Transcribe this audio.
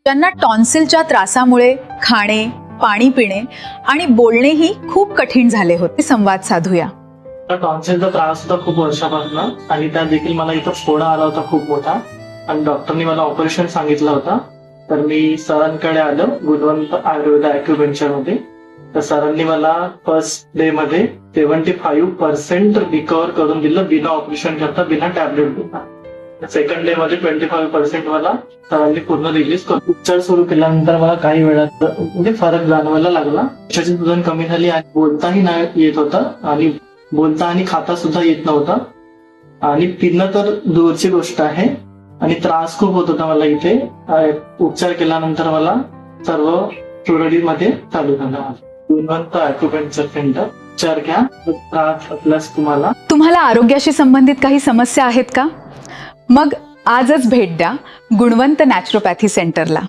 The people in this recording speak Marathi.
ज्यांना टॉन्सिलच्या त्रासामुळे खाणे, पाणी पिणे आणि बोलणेही खूप कठीण झाले होते, संवाद साधूया. टॉन्सिलचा त्रास होता खूप वर्षापासून आणि त्यात देखील मला इथं फोडा आला होता खूप मोठा आणि डॉक्टरनी मला ऑपरेशन सांगितलं होतं. तर मी सरांकडे आलो गुणवंत आयुर्वेद ॲक्युपेंचर मध्ये. तर सरांनी मला फर्स्ट डे मध्ये 75% रिकव्हर करून दिलं बिना ऑपरेशन करता, बिना टॅबलेट घेता. सेकंड डे मध्ये 25% मला सरांनी पूर्ण रिलीज करून उपचार सुरू केल्यानंतर मला काही वेळात म्हणजे फरक जाणवायला लागला. कशाची वजन कमी झाली आणि बोलताही नाही येत होतं आणि बोलता आणि खाता सुद्धा येत नव्हता आणि पिणं तर दूरची गोष्ट आहे आणि त्रास खूप होत होता मला इथे. उपचार केल्यानंतर मला सर्व सुरळीमध्ये चालू झाला. गुणवंत ॲक्युपेंचर सेंटर. उपचार घ्या, त्रास असल्यास तुम्हाला आरोग्याशी संबंधित काही समस्या आहेत का? मग आजच भेट द्या गुणवंत नॅचरोपॅथी सेंटरला.